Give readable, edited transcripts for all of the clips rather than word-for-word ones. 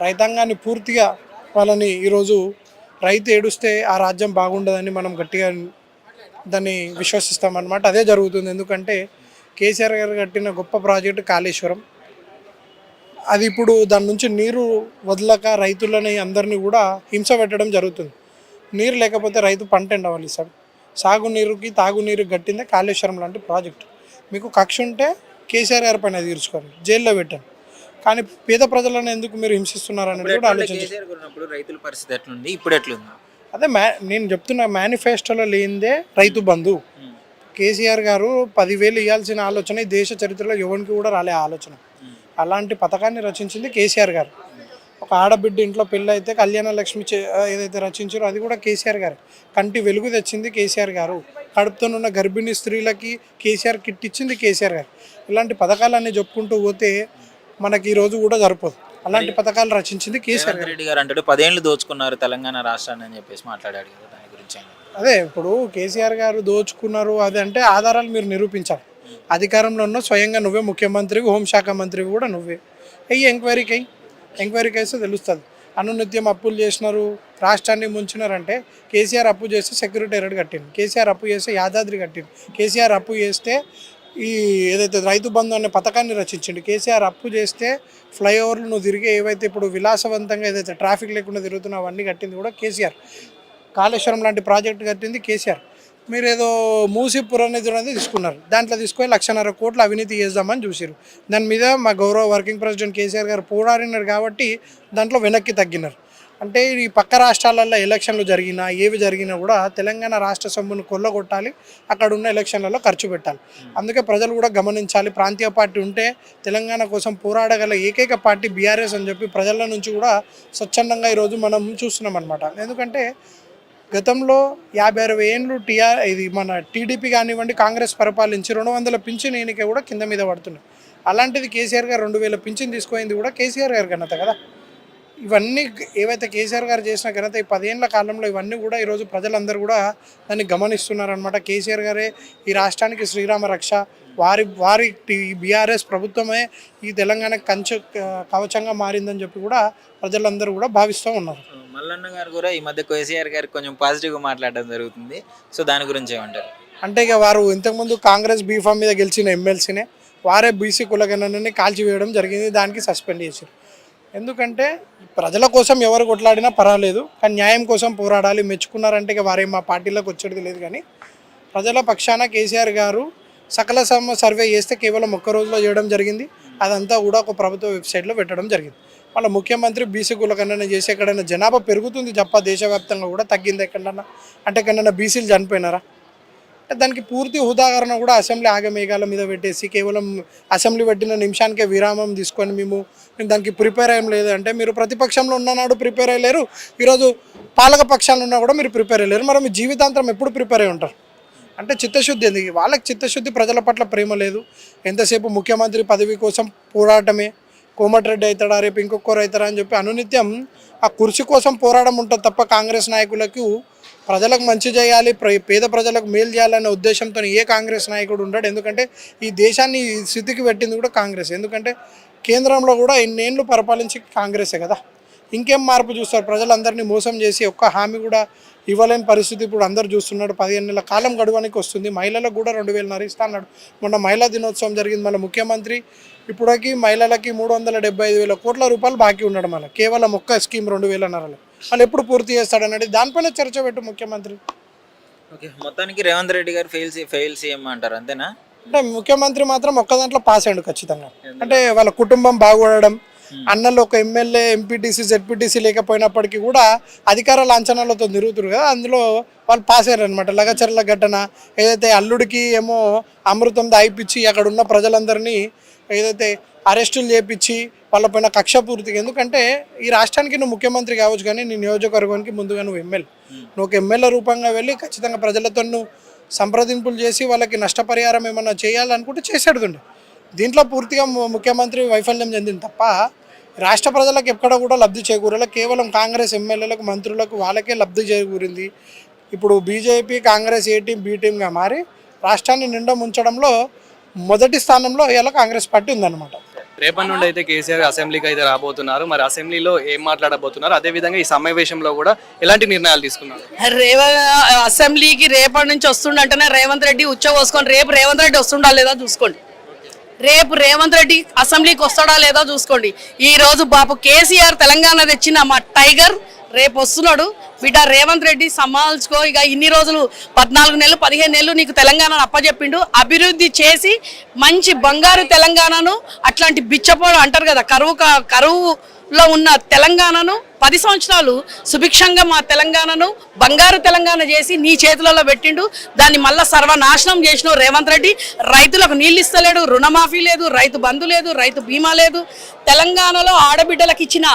రైతాంగాన్ని పూర్తిగా వాళ్ళని ఈరోజు రైతు ఏడుస్తే ఆ రాజ్యం బాగుండదని మనం గట్టిగా దాన్ని విశ్వసిస్తామన్నమాట. అదే జరుగుతుంది. ఎందుకంటే కేసీఆర్ గారు కట్టిన గొప్ప ప్రాజెక్టు కాళేశ్వరం. అది ఇప్పుడు దాని నుంచి నీరు వదలక రైతులని అందరినీ కూడా హింస పెట్టడం జరుగుతుంది. నీరు లేకపోతే రైతు పంట ఎండవాలి ఇస్తాడు. సాగునీరుకి తాగునీరు కట్టిందే కాళేశ్వరం లాంటి ప్రాజెక్టు. మీకు కక్ష ఉంటే కేసీఆర్ గారి పైన తీర్చుకోండి, జైల్లో పెట్టండి. కానీ పేద ప్రజలను ఎందుకు మీరు హింసిస్తున్నారు అనేది కూడా ఆలోచించారు. రైతుల పరిస్థితి ఎట్లుంది, ఇప్పుడు ఎట్లుంది? అదే నేను చెప్తున్న మేనిఫెస్టోలో లేనిదే రైతు బంధు. కేసీఆర్ గారు 10,000 ఇవ్వాల్సిన ఆలోచన ఈ దేశ చరిత్రలో ఎవరికి కూడా రాలే ఆలోచన. అలాంటి పథకాన్ని రచించింది కేసీఆర్ గారు. ఒక ఆడబిడ్డ ఇంట్లో పెళ్ళి అయితే కళ్యాణ లక్ష్మి ఏదైతే రచించారో అది కూడా కేసీఆర్ గారు. కంటి వెలుగు తెచ్చింది కేసీఆర్ గారు. కడుపుతోనున్న గర్భిణీ స్త్రీలకి కేసీఆర్ కిట్ ఇచ్చింది కేసీఆర్ గారు. ఇలాంటి పథకాలన్నీ చెప్పుకుంటూ పోతే మనకి ఈరోజు కూడా సరిపోదు. అలాంటి పథకాలు రచించింది కేసీఆర్ రెడ్డి గారు. అంటాడు 10 ఏళ్ళు దోచుకున్నారు తెలంగాణ రాష్ట్రాన్ని అని చెప్పేసి మాట్లాడాడు కదా, దాని గురించి. అదే ఇప్పుడు కేసీఆర్ గారు దోచుకున్నారు అది అంటే ఆధారాలు మీరు నిరూపించాలి. అధికారంలో ఉన్న స్వయంగా నువ్వే ముఖ్యమంత్రివి, హోంశాఖ మంత్రివి కూడా నువ్వే. ఎంక్వైరీకి అయితే తెలుస్తుంది. అనునిత్యం అప్పులు చేసినారు, రాష్ట్రాన్ని ముంచినారంటే కేసీఆర్ అప్పు చేస్తే సెక్రటేరియట్ కట్టింది, కేసీఆర్ అప్పు చేస్తే యాదాద్రి కట్టింది, కేసీఆర్ అప్పు చేస్తే ఈ ఏదైతే రైతు బంధు అనే పథకాన్ని రచించిండు, కేసీఆర్ అప్పు చేస్తే ఫ్లైఓవర్లు నువ్వు తిరిగే ఏవైతే ఇప్పుడు విలాసవంతంగా ఏదైతే ట్రాఫిక్ లేకుండా తిరుగుతున్నావు అవన్నీ కట్టింది కూడా కేసీఆర్. కాళేశ్వరం లాంటి ప్రాజెక్టు కట్టింది కేసీఆర్. మీరు ఏదో మూసి పురనిధి అనేది తీసుకున్నారు, దాంట్లో తీసుకొని 1,50,000 కోట్లు అవినీతి చేద్దామని చూసారు. దాని మీద మా గౌరవ వర్కింగ్ ప్రెసిడెంట్ కేసీఆర్ గారు పోరాడినారు కాబట్టి దాంట్లో వెనక్కి తగ్గినారు. అంటే ఈ పక్క రాష్ట్రాలలో ఎలక్షన్లు జరిగినా ఏవి జరిగినా కూడా తెలంగాణ రాష్ట్ర సొమ్మును కొల్లగొట్టాలి, అక్కడ ఉన్న ఎలక్షన్లలో ఖర్చు పెట్టాలి. అందుకే ప్రజలు కూడా గమనించాలి. ప్రాంతీయ పార్టీ ఉంటే తెలంగాణ కోసం పోరాడగల ఏకైక పార్టీ బీఆర్ఎస్ అని చెప్పి ప్రజల నుంచి కూడా స్వచ్ఛందంగా ఈరోజు మనం చూస్తున్నాం అనమాట. ఎందుకంటే గతంలో 50-60 ఏళ్ళు ఇది మన టీడీపీ కానివ్వండి, కాంగ్రెస్ పరిపాలించి 200 పింఛన్ ఎన్నిక కూడా కింద మీద పడుతున్నాయి. అలాంటిది కేసీఆర్ గారు 2,000 పింఛన్ తీసుకుపోయింది కూడా కేసీఆర్ గారి ఘనత కదా. ఇవన్నీ ఏవైతే కేసీఆర్ గారు చేసిన ఘనత ఈ 10 ఏళ్ల కాలంలో ఇవన్నీ కూడా ఈరోజు ప్రజలందరూ కూడా దాన్ని గమనిస్తున్నారనమాట. కేసీఆర్ గారే ఈ రాష్ట్రానికి శ్రీరామ రక్ష, వారి బీఆర్ఎస్ ప్రభుత్వమే ఈ తెలంగాణకు కవచంగా మారిందని చెప్పి కూడా ప్రజలందరూ కూడా భావిస్తూ ఉన్నారు. మల్లన్న గారు కూడా ఈ మధ్య కేసీఆర్ గారికి కొంచెం పాజిటివ్గా మాట్లాడడం జరుగుతుంది. సో దాని గురించి ఏమంటారు? అంటే ఇక వారు ఇంతకుముందు కాంగ్రెస్ బీఫామ్ మీద గెలిచిన ఎమ్మెల్సీనే వారే బీసీ కులగణనని కాల్చివేయడం జరిగింది. దానికి సస్పెండ్ చేశారు. ఎందుకంటే ప్రజల కోసం ఎవరు కొట్లాడినా పర్వాలేదు, కానీ న్యాయం కోసం పోరాడాలి. మెచ్చుకున్నారంటే ఇక వారే మా పార్టీలోకి వచ్చేది లేదు. కానీ ప్రజల పక్షాన కేసీఆర్ గారు సకల సర్వే చేస్తే కేవలం ఒక్క రోజులో చేయడం జరిగింది. అదంతా కూడా ఒక ప్రభుత్వ వెబ్సైట్లో పెట్టడం జరిగింది. వాళ్ళ ముఖ్యమంత్రి బీసీ కులగణన చేసి ఎక్కడైనా జనాభా పెరుగుతుంది తప్ప దేశవ్యాప్తంగా కూడా తగ్గింది ఎక్కడన్నా? అంటే ఎక్కడన్నా బీసీలు చనిపోయినారా? దానికి పూర్తి ఉదాహరణ కూడా అసెంబ్లీ ఆగమేఘాల మీద పెట్టేసి కేవలం అసెంబ్లీ పెట్టిన నిమిషానికే విరామం తీసుకొని మేము దానికి ప్రిపేర్ అయ్యం లేదు అంటే, మీరు ప్రతిపక్షంలో ఉన్ననాడు ప్రిపేర్ అయ్యలేరు, ఈరోజు పాలక పక్షాలు ఉన్నా కూడా మీరు ప్రిపేర్ అయ్యలేరు. మరి మీ జీవితాంతరం ఎప్పుడు ప్రిపేర్ అయి ఉంటారు? అంటే చిత్తశుద్ధి ఎందుకు? వాళ్ళకి చిత్తశుద్ధి, ప్రజల పట్ల ప్రేమ లేదు. ఎంతసేపు ముఖ్యమంత్రి పదవి కోసం పోరాటమే. కోమటిరెడ్డి అవుతాడా, రేపు ఇంకొకరు అవుతారా అని చెప్పి అనునిత్యం ఆ కుర్చీ కోసం పోరాటం ఉంటుంది తప్ప కాంగ్రెస్ నాయకులకు ప్రజలకు మంచి చేయాలి, పేద ప్రజలకు మేలు చేయాలనే ఉద్దేశంతో ఏ కాంగ్రెస్ నాయకుడు ఉండడు. ఎందుకంటే ఈ దేశాన్ని ఈ స్థితికి పెట్టింది కూడా కాంగ్రెస్. ఎందుకంటే కేంద్రంలో కూడా ఎన్నేళ్ళు పరిపాలించి కాంగ్రెసే కదా. ఇంకేం మార్పు చూస్తారు? ప్రజలందరినీ మోసం చేసి ఒక్క హామీ కూడా ఇవ్వలేని పరిస్థితి ఇప్పుడు అందరు చూస్తున్నాడు. 15 నెలల కాలం గడువానికి వస్తుంది. మహిళలకు కూడా 2,000 ఇస్తా అన్నాడు. మొన్న మహిళా దినోత్సవం జరిగింది. మన ముఖ్యమంత్రి ఇప్పటికీ మహిళలకి 375,000 కోట్ల రూపాయలు బాకీ ఉన్నాడు. మళ్ళీ కేవలం ఒక్క స్కీమ్ 2,000 వాళ్ళు ఎప్పుడు పూర్తి చేస్తాడన్నది దానిపైన చర్చ పెట్టు ముఖ్యమంత్రి. ఓకే, మొత్తానికి రేవంత్ రెడ్డి గారు ఫెయిల్ సీఎం అంటారు, అంతేనా? అంటే ముఖ్యమంత్రి మాత్రం ఒక్క దాంట్లో పాస్ అయ్యాడు ఖచ్చితంగా. అంటే వాళ్ళ కుటుంబం బాగుపడడం, అన్నలు ఒక ఎమ్మెల్యే, ఎంపీటీసీ, జెడ్పీటీసీ లేకపోయినప్పటికీ కూడా అధికార లాంఛనాలతో తిరుగుతురు కదా, అందులో వాళ్ళు పాస్ అయ్యారు అనమాట. లగచర్ల ఘటన ఏదైతే అల్లుడికి ఏమో అమృతం దాయిపించి అక్కడ ఉన్న ప్రజలందరినీ ఏదైతే అరెస్టులు చేపించి వాళ్ళపైన కక్ష పూర్తిగా. ఎందుకంటే ఈ రాష్ట్రానికి నువ్వు ముఖ్యమంత్రి కావచ్చు, కానీ నీ నియోజకవర్గానికి ముందుగా నువ్వు నువ్వు ఒక ఎమ్మెల్యే రూపంగా వెళ్ళి ఖచ్చితంగా ప్రజలతో నువ్వు సంప్రదింపులు చేసి వాళ్ళకి నష్టపరిహారం ఏమన్నా చేయాలనుకుంటే చేసేడుతుండే. దీంట్లో పూర్తిగా ముఖ్యమంత్రి వైఫల్యం చెందింది తప్ప రాష్ట్ర ప్రజలకు ఎక్కడ కూడా లబ్ధి చేకూరలే. కేవలం కాంగ్రెస్ ఎమ్మెల్యేలకు, మంత్రులకు వాళ్ళకే లబ్ధి చేకూరింది. ఇప్పుడు బీజేపీ, కాంగ్రెస్ ఏ టీం బి టీంగా మారి రాష్ట్రాన్ని నిండా ముంచడంలో మొదటి స్థానంలో ఇలా కాంగ్రెస్ పార్టీ ఉందన్నమాట. రేపటి నుండి అయితే కేసీఆర్ అసెంబ్లీకి అయితే రాబోతున్నారు. మరి అసెంబ్లీలో ఏం మాట్లాడబోతున్నారు, అదేవిధంగా ఈ సమావేశంలో కూడా ఎలాంటి నిర్ణయాలు తీసుకున్నారు? అసెంబ్లీకి రేపటి నుంచి వస్తుండంటేనే రేవంత్ రెడ్డి ఉచ్చబోసుకొని రేపు రేవంత్ రెడ్డి వస్తుండా లేదా చూసుకోండి. రేపు రేవంత్ రెడ్డి అసెంబ్లీకి వస్తాడా లేదా చూసుకోండి. ఈ రోజు బాపు కేసీఆర్ తెలంగాణ తెచ్చిన మా టైగర్ రేపు వస్తున్నాడు. బిడ్డ రేవంత్ రెడ్డి సమాల్చుకో. ఇక ఇన్ని రోజులు 14 నెలలు 15 నెలలు నీకు తెలంగాణను అప్పచెప్పిండు. అభివృద్ధి చేసి మంచి బంగారు తెలంగాణను, అట్లాంటి బిచ్చపోడు అంటారు కదా, కరువులో ఉన్న తెలంగాణను 10 సంవత్సరాలు సుభిక్షంగా మా తెలంగాణను బంగారు తెలంగాణ చేసి నీ చేతులలో పెట్టిండు. దాన్ని మళ్ళా సర్వనాశనం చేసిన రేవంత్ రెడ్డి. రైతులకు నీళ్ళు ఇస్తలేడు, రుణమాఫీ లేదు, రైతు బంధు లేదు, రైతు బీమా లేదు. తెలంగాణలో ఆడబిడ్డలకు ఇచ్చిన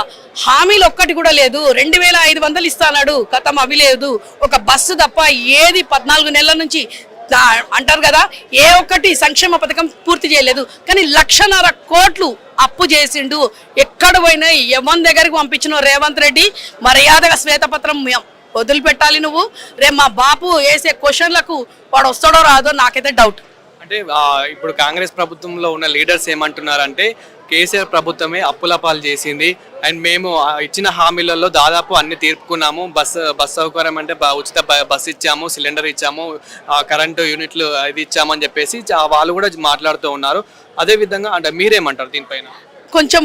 హామీలు ఒక్కటి కూడా లేదు. 2500 ఇస్తాడు, కథం అవి లేదు. ఒక బస్సు తప్ప ఏది 14 నెలల నుంచి అంటారు కదా, ఏ ఒక్కటి సంక్షేమ పథకం పూర్తి చేయలేదు. కానీ 1,00,000 కోట్లు అప్పు చేసిండు. ఎక్కడ పోయినా ఎవరి దగ్గరికి పంపించిన రేవంత్ రెడ్డి మర్యాదగా శ్వేతపత్రం వదిలిపెట్టాలి. నువ్వు రేపు మా బాపు వేసే క్వశ్చన్లకు వాడు వస్తాడో రాదో నాకైతే డౌట్. అంటే ఇప్పుడు కాంగ్రెస్ ప్రభుత్వంలో ఉన్న లీడర్స్ ఏమంటున్నారంటే కేసీఆర్ ప్రభుత్వమే అప్పుల పాలు చేసింది అండ్ మేము ఇచ్చిన హామీలలో దాదాపు అన్ని తీర్పుకున్నాము. బస్ సౌకర్యం అంటే ఉచిత బస్సు ఇచ్చాము, సిలిండర్ ఇచ్చాము, కరెంటు యూనిట్లు ఇది ఇచ్చామని చెప్పేసి వాళ్ళు కూడా మాట్లాడుతూ ఉన్నారు. అదేవిధంగా అంటే మీరేమంటారు దీనిపైన? కొంచెం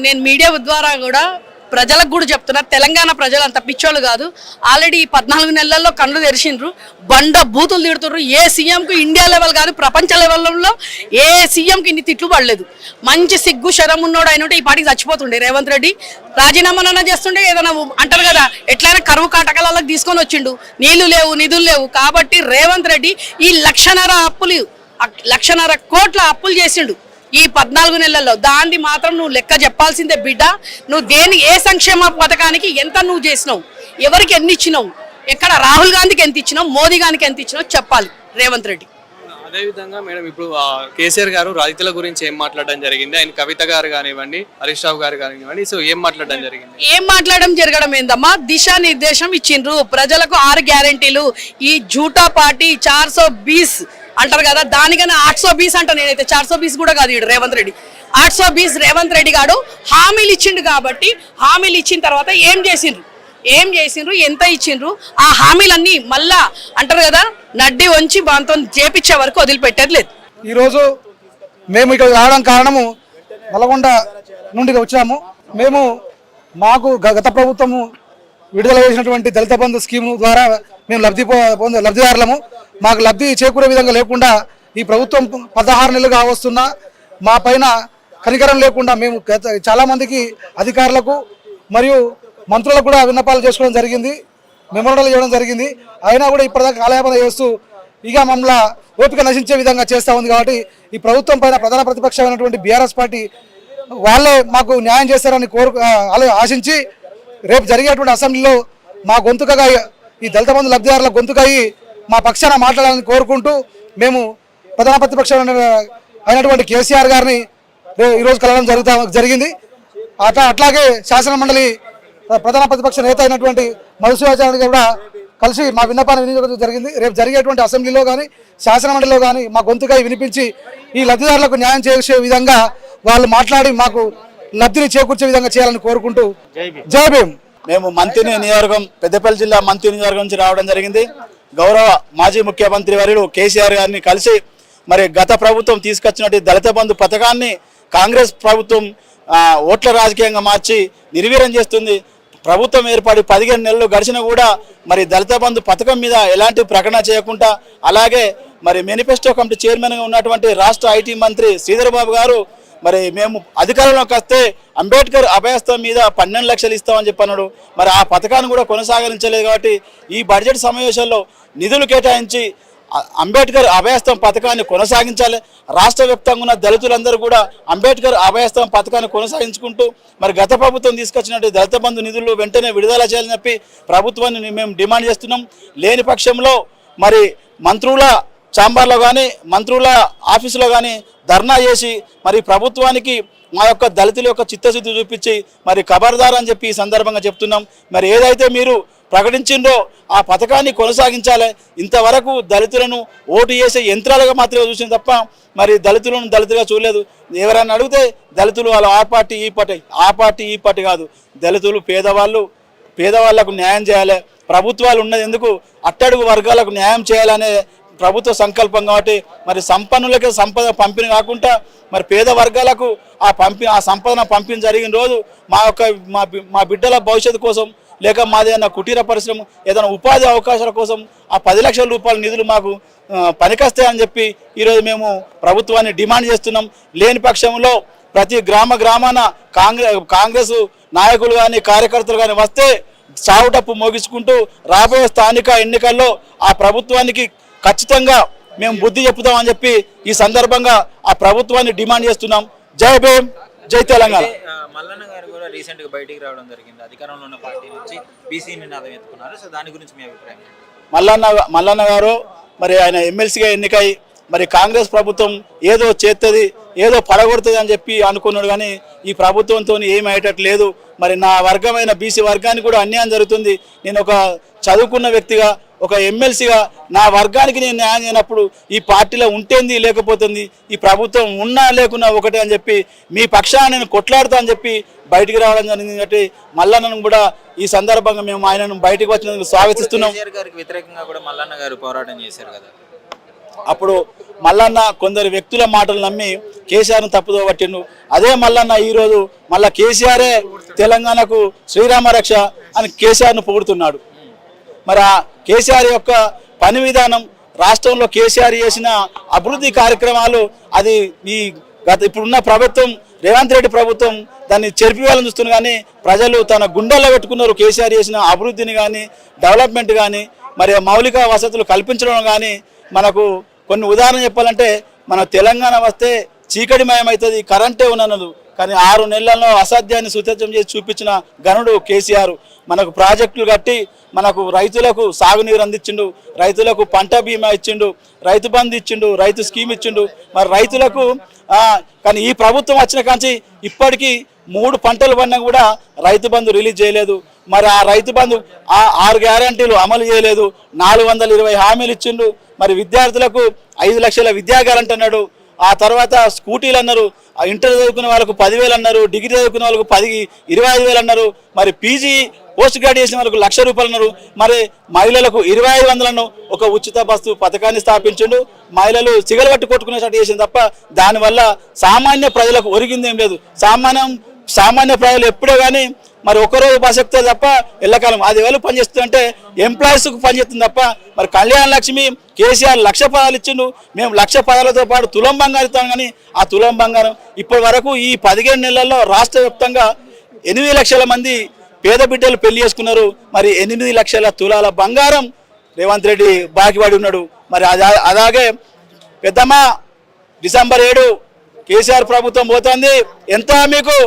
నేను మీడియా ద్వారా కూడా ప్రజలకు కూడా చెప్తున్నా, తెలంగాణ ప్రజలు అంత పిచ్చోళ్ళు కాదు. ఆల్రెడీ 14 నెలల్లో కళ్ళు తెరిచిండ్రు. బండ బూతులు తిడుతుర్రు. ఏ సీఎంకు ఇండియా లెవెల్ కాదు ప్రపంచ లెవెల్లో ఏ సీఎంకి ఇన్ని తిట్లు పడలేదు. మంచి సిగ్గు శరం ఉన్నోడు అయినంటే ఈ పాటికి చచ్చిపోతుండే రేవంత్ రెడ్డి. రాజీనామానన్నా చేస్తుండే ఏదైనా అంటారు కదా, ఎట్లయినా కరువు కాటకాలకు తీసుకొని వచ్చిండు. నీళ్లు లేవు, నిధులు లేవు. కాబట్టి రేవంత్ రెడ్డి ఈ 1,00,000 కోట్ల అప్పులు చేసిండు ఈ 14 నెలల్లో. దాన్ని మాత్రం నువ్వు లెక్క చెప్పాల్సిందే బిడ్డ. నువ్వు ఏ సంక్షేమ పథకానికి ఎంత నువ్వు చేసినావు, ఎవరికి ఎన్ని ఇచ్చినావు, ఎక్కడ రాహుల్ గాంధీకి ఎంత ఇచ్చినావు, మోదీ గారికి ఎంత ఇచ్చినావు చెప్పాలి రేవంత్ రెడ్డి. అదేవిధంగా మేడం ఇప్పుడు కేసీఆర్ గారు రైతుల గురించి ఏం మాట్లాడడం జరిగింది? ఆయన కవిత గారు కానివ్వండి, హరీష్ రావు గారు కానివ్వండి, సో ఏం మాట్లాడడం జరిగింది? ఏం మాట్లాడడం జరగడం ఏందమ్మా, దిశానిర్దేశం ఇచ్చిండ్రు ప్రజలకు 6 గ్యారెంటీలు. ఈ జూటా పార్టీ 420 అంటారు కదా, దానికన్నా 820 అంట. నేనైతే 420 కూడా కాదు. రేవంత్ రెడ్డి 820 రేవంత్ రెడ్డి గారు హామీలు ఇచ్చిండు. కాబట్టి హామీలు ఇచ్చిన తర్వాత ఏం చేసిండ్రు, ఎంత ఇచ్చిండ్రు, ఆ హామీలన్నీ మళ్ళా అంటారు కదా నడ్డి వంచి బాంతో చేపించే వరకు వదిలిపెట్టేది లేదు. ఈరోజు మేము ఇక్కడ రావడం కారణము నల్గొండ నుండి వచ్చాము. మాకు గత ప్రభుత్వము విడుదల చేసినటువంటి దళిత బంధు స్కీమ్ ద్వారా మేము లబ్ధిదారులము. మాకు లబ్ధి చేకూరే విధంగా లేకుండా ఈ ప్రభుత్వం 16 నెలలుగా వస్తున్నా మా పైన కనికరం లేకుండా మేము చాలామందికి అధికారులకు మరియు మంత్రులకు కూడా విన్నపాలు చేసుకోవడం జరిగింది, మెమోరాండాలు ఇవ్వడం జరిగింది. అయినా కూడా ఇప్పటిదాకా కాలయాపన చేస్తూ ఇక మమ్మల్ని ఓపిక నశించే విధంగా చేస్తూ ఉంది. కాబట్టి ఈ ప్రభుత్వం పైన ప్రధాన ప్రతిపక్షమైనటువంటి బీఆర్ఎస్ పార్టీ వాళ్ళే మాకు న్యాయం చేస్తారని ఆశించి రేపు జరిగేటువంటి అసెంబ్లీలో మా గొంతుకగా ఈ దళిత బంధు లబ్ధిదారుల గొంతుకయ్యి మా పక్షాన మాట్లాడాలని కోరుకుంటూ మేము ప్రధాన ప్రతిపక్షం అయినటువంటి కేసీఆర్ గారిని ఈరోజు కలవడం జరిగింది. అట్లాగే శాసన మండలి ప్రధాన ప్రతిపక్ష నేత అయినటువంటి మధుసూదన్ గారు కూడా కలిసి మా విన్నపాన్ని వినియోగించడం జరిగింది. రేపు జరిగేటువంటి అసెంబ్లీలో కానీ శాసన మండలిలో కానీ మా గొంతుకై వినిపించి ఈ లబ్ధిదారులకు న్యాయం చేసే విధంగా వాళ్ళు మాట్లాడి మాకు లబ్ధిని చేకూర్చే విధంగా చేయాలని కోరుకుంటూ జై భీమ్. మేము మంత్రి నియోజకవర్గం పెద్దపల్లి జిల్లా మంత్రి నియోజకవర్గం నుంచి రావడం జరిగింది. గౌరవ మాజీ ముఖ్యమంత్రి వర్యులు కేసీఆర్ గారిని కలిసి మరి గత ప్రభుత్వం తీసుకొచ్చినట్టు దళిత బంధు పథకాన్ని కాంగ్రెస్ ప్రభుత్వం ఓట్ల రాజకీయంగా మార్చి నిర్వీర్యం చేస్తుంది. ప్రభుత్వం ఏర్పడి 15 నెలలు గడిచినా కూడా మరి దళిత బంధు పథకం మీద ఎలాంటి ప్రకటన చేయకుండా, అలాగే మరి మేనిఫెస్టో కమిటీ చైర్మన్గా ఉన్నటువంటి రాష్ట్ర ఐటీ మంత్రి శ్రీధర్ బాబు గారు మరి మేము అధికారంలోకి వస్తే అంబేద్కర్ అభయస్థం మీద 12 లక్షలు ఇస్తామని చెప్పన్నాడు. మరి ఆ పథకాన్ని కూడా కొనసాగించలేదు. కాబట్టి ఈ బడ్జెట్ సమావేశంలో నిధులు కేటాయించి అంబేద్కర్ అభయస్థం పథకాన్ని కొనసాగించాలి. రాష్ట్ర వ్యాప్తంగా ఉన్న దళితులందరూ కూడా అంబేద్కర్ అభయస్థం పథకాన్ని కొనసాగించుకుంటూ మరి గత ప్రభుత్వం తీసుకొచ్చినట్టు దళిత బంధు నిధులు వెంటనే విడుదల చేయాలని చెప్పి ప్రభుత్వాన్ని మేము డిమాండ్ చేస్తున్నాం. లేని పక్షంలో మరి మంత్రుల ఛాంబర్లో కానీ మంత్రుల ఆఫీసులో కానీ ధర్నా చేసి మరి ప్రభుత్వానికి మా యొక్క దళితుల యొక్క చిత్తశుద్ధి చూపించి మరి ఖబర్దార్ అని చెప్పి ఈ సందర్భంగా చెప్తున్నాం. మరి ఏదైతే మీరు ప్రకటించిండో ఆ పథకాన్ని కొనసాగించాలి. ఇంతవరకు దళితులను ఓటు చేసే యంత్రాలుగా మాత్రమే చూసిన తప్ప మరి దళితులను దళితులుగా చూడలేదు. ఎవరైనా అడిగితే దళితులు వాళ్ళు ఆ పార్టీ ఈ పార్టీ కాదు. దళితులు పేదవాళ్లకు న్యాయం చేయాలి. ప్రభుత్వాలు ఉన్నది ఎందుకు, అట్టడుగు వర్గాలకు న్యాయం చేయాలనే ప్రభుత్వ సంకల్పం. కాబట్టి మరి సంపన్నులకే సంపద పంపిణీ కాకుండా మరి పేద వర్గాలకు ఆ సంపదన పంపిణీ జరిగిన రోజు మా బిడ్డల భవిష్యత్తు కోసం లేక మాదేదైనా కుటీర పరిశ్రమ ఏదైనా ఉపాధి అవకాశాల కోసం ఆ 10 లక్షల రూపాయల నిధులు మాకు పనికొస్తాయని చెప్పి ఈరోజు మేము ప్రభుత్వాన్ని డిమాండ్ చేస్తున్నాం. లేని పక్షంలో ప్రతి గ్రామాన కాంగ్రెస్ నాయకులు కానీ కార్యకర్తలు కానీ వస్తే చావుటప్పు మోగించుకుంటూ రాబోయే స్థానిక ఎన్నికల్లో ఆ ప్రభుత్వానికి ఖచ్చితంగా మేము బుద్ధి చెప్పుతామని చెప్పి ఈ సందర్భంగా ఆ ప్రభుత్వాన్ని డిమాండ్ చేస్తున్నాం. జై భీమ్, జై తెలంగాణ. మల్లన్న గారు కూడా రీసెంట్ గా బయటికి రావడం జరిగింది. అధికారంలో ఉన్న పార్టీ నుంచి బీసీ నినాదం ఎత్తుకున్నారు. సో దాని గురించి మీ అభిప్రాయం? మల్లన్న గారు మరి ఆయన ఎమ్మెల్సీగా ఎన్నికై మరి కాంగ్రెస్ ప్రభుత్వం ఏదో చేస్తుంది ఏదో పడగొడుతుంది అని చెప్పి అనుకున్నాడు. కానీ ఈ ప్రభుత్వంతో ఏమి అయ్యేటట్లేదు. మరి నా వర్గమైన బీసీ వర్గానికి కూడా అన్యాయం జరుగుతుంది. నేను ఒక చదువుకున్న వ్యక్తిగా ఒక ఎమ్మెల్సీగా నా వర్గానికి నేను న్యాయం చేయనప్పుడు ఈ పార్టీలో ఉంటేంది లేకపోతుంది, ఈ ప్రభుత్వం ఉన్నా లేకున్నా ఒకటే అని చెప్పి మీ పక్షాన నేను కొట్లాడుతా అని చెప్పి బయటికి రావడం జరిగింది. కాబట్టి మల్లన్నను కూడా ఈ సందర్భంగా మేము ఆయనను బయటకు వచ్చినందుకు స్వాగతిస్తున్నాం. గారికి వ్యతిరేకంగా కూడా మల్లన్న గారు పోరాటం చేశారు కదా. అప్పుడు మల్లన్న కొందరు వ్యక్తుల మాటలు నమ్మి కేసీఆర్ను తప్పుదో పట్టిండు. అదే మల్లన్న ఈరోజు మళ్ళా కేసీఆరే తెలంగాణకు శ్రీరామ రక్ష అని కేసీఆర్ను పొగుడుతున్నాడు. మరి ఆ కేసీఆర్ యొక్క పని విధానం, రాష్ట్రంలో కేసీఆర్ చేసిన అభివృద్ధి కార్యక్రమాలు అది ఇప్పుడున్న ప్రభుత్వం రేవంత్ రెడ్డి ప్రభుత్వం దాన్ని చెరిపివేయాలని చూస్తుంది. కానీ ప్రజలు తన గుండెల్లో పెట్టుకున్నారు కేసీఆర్ చేసిన అభివృద్ధిని కానీ డెవలప్మెంట్ కానీ మరి మౌలిక వసతులు కల్పించడం కానీ. మనకు కొన్ని ఉదాహరణ చెప్పాలంటే మన తెలంగాణ వస్తే చీకటిమయమవుతుంది, కరెంటే ఉన్నది. కానీ 6 నెలల్లో అసాధ్యాన్ని సుసజ్జం చేసి చూపించిన గనుడు కేసీఆర్. మనకు ప్రాజెక్టులు కట్టి మనకు రైతులకు సాగునీరు అందించిండు, రైతులకు పంట బీమా ఇచ్చిండు, రైతు బంధు ఇచ్చిండు, రైతు స్కీమ్ ఇచ్చిండు. మరి రైతులకు కానీ ఈ ప్రభుత్వం వచ్చిన కాంచి ఇప్పటికీ 3 పంటలు పడినా కూడా రైతు బంధు రిలీజ్ చేయలేదు. మరి ఆ రైతు బంధు 6 గ్యారంటీలు అమలు చేయలేదు. 420 హామీలు ఇచ్చిండు. మరి విద్యార్థులకు 5 లక్షల విద్యా గ్యారంటీ అన్నాడు. ఆ తర్వాత స్కూటీలు అన్నారు. ఇంటర్ చదువుకున్న వాళ్ళకు 10,000 అన్నారు. డిగ్రీ చదువుకున్న వాళ్ళకు 25,000 అన్నారు. మరి పీజీ పోస్ట్ గ్రాడ్యుయేషన్ వాళ్ళకు 1,00,000 రూపాయలు అన్నారు. మరి మహిళలకు 2,500 ఒక ఉచిత బస్సు పథకాన్ని స్థాపించిండు. మహిళలు సిగరెట్ కొట్టుకునేటట్టు చేసింది తప్ప దానివల్ల సామాన్య ప్రజలకు ఒరిగింది ఏం లేదు. సామాన్య ప్రజలు ఎప్పుడే కానీ మరి ఒకరోజు బస్ ఎక్కుతే తప్ప ఎల్లకాలం అది ఎవరు పనిచేస్తుందంటే ఎంప్లాయీస్కు పనిచేస్తుంది తప్ప. మరి కళ్యాణ లక్ష్మి కేసీఆర్ 1,00,000 పదాలు ఇచ్చిండు. మేము 1,00,000 పదాలతో పాటు తులం బంగారం ఇస్తాం. కానీ ఆ తులం బంగారం ఇప్పటి వరకు ఈ 15 నెలల్లో రాష్ట్ర వ్యాప్తంగా 8 లక్షల మంది పేద బిడ్డలు పెళ్లి చేసుకున్నారు. మరి 8 లక్షల తులాల బంగారం రేవంత్ రెడ్డి బాకీ పడి ఉన్నాడు. మరి అలాగే పెద్దమ్మ డిసెంబర్ 7 కేసీఆర్ ప్రభుత్వం పోతుంది. ఎంత మీకు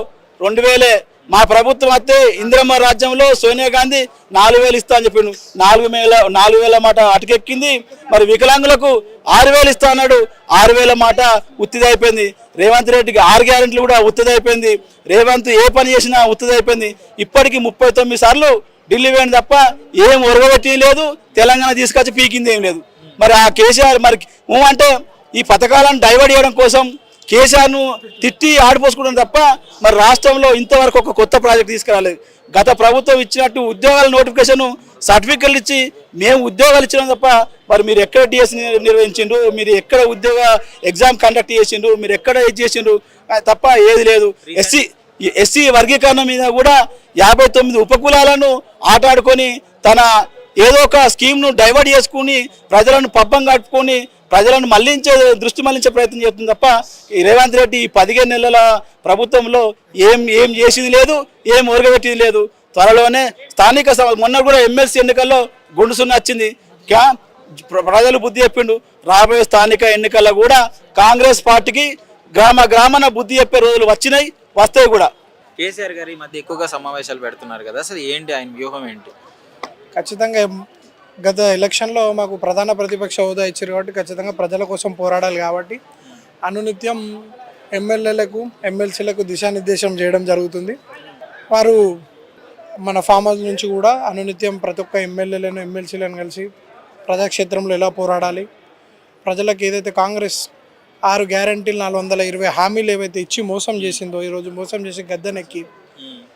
2,000. మా ప్రభుత్వం వస్తే ఇందిరమ్మ రాజ్యంలో సోనియా గాంధీ 4,000 ఇస్తా అని చెప్పిండు. 4,000 మాట అటుకెక్కింది. మరి వికలాంగులకు 6,000 ఇస్తా అన్నాడు. 6,000 మాట ఉత్తిదైపోయింది. రేవంత్ రెడ్డికి 6 గ్యారెంటీలు కూడా ఉత్తిదైపోయింది. రేవంత్ ఏ పని చేసినా ఉత్తిదైపోయింది. ఇప్పటికీ 39 సార్లు ఢిల్లీ పోయింది తప్ప ఏం ఒరగబెట్టి లేదు. తెలంగాణ తీసుకొచ్చి పీకింది ఏం లేదు. మరి ఆ కేసీఆర్ మరి అంటే ఈ పథకాలను డైవర్ట్ చేయడం కోసం కేసీఆర్ను తిట్టి ఆడిపోసుకోవడం తప్ప మరి రాష్ట్రంలో ఇంతవరకు ఒక కొత్త ప్రాజెక్ట్ తీసుకురాలేదు. గత ప్రభుత్వం ఇచ్చినట్టు ఉద్యోగాల నోటిఫికేషన్ సర్టిఫికెట్లు ఇచ్చి మేము ఉద్యోగాలు ఇచ్చినాం తప్ప మరి మీరు ఎక్కడ డిఎస్ నిర్వహించిండ్రు, మీరు ఎక్కడ ఉద్యోగ ఎగ్జామ్ కండక్ట్ చేసిండ్రు, మీరు ఎక్కడ ఇది చేసిండ్రు తప్ప ఏది లేదు. ఎస్సీ వర్గీకరణ మీద కూడా 59 ఉపకులాలను ఆటాడుకొని తన ఏదో ఒక స్కీమ్ను డైవర్ట్ చేసుకుని ప్రజలను పబ్బం కట్టుకొని ప్రజలను దృష్టి మళ్లించే ప్రయత్నం చేస్తుంది తప్ప ఈ రేవంత్ రెడ్డి ఈ 15 నెలల ప్రభుత్వంలో ఏం చేసింది లేదు, ఏం ఒరగబెట్టింది లేదు. త్వరలోనే స్థానిక మొన్న కూడా ఎమ్మెల్సీ ఎన్నికల్లో గుండు సున్నా వచ్చింది. ప్రజలు బుద్ధి చెప్పిండు. రాబోయే స్థానిక ఎన్నికల్లో కూడా కాంగ్రెస్ పార్టీకి గ్రామాన బుద్ధి చెప్పే రోజులు వచ్చినాయి, వస్తాయి కూడా. కేసీఆర్ గారు ఈ మధ్య ఎక్కువగా సమావేశాలు పెడుతున్నారు కదా, అసలు ఏంటి ఆయన వ్యూహం ఏంటి? ఖచ్చితంగా గత ఎలక్షన్లో మాకు ప్రధాన ప్రతిపక్ష హోదా ఇచ్చారు కాబట్టి ఖచ్చితంగా ప్రజల కోసం పోరాడాలి కాబట్టి అనునిత్యం ఎమ్మెల్యేలకు ఎమ్మెల్సీలకు దిశానిర్దేశం చేయడం జరుగుతుంది. వారు మన ఫామ్ హౌస్ నుంచి కూడా అనునిత్యం ప్రతి ఒక్క ఎమ్మెల్యేలను ఎమ్మెల్సీలను కలిసి ప్రజాక్షేత్రంలో ఎలా పోరాడాలి, ప్రజలకు ఏదైతే కాంగ్రెస్ 6 గ్యారంటీలు 420 హామీలు ఏవైతే ఇచ్చి మోసం చేసిందో ఈరోజు మోసం చేసి గద్దెనెక్కి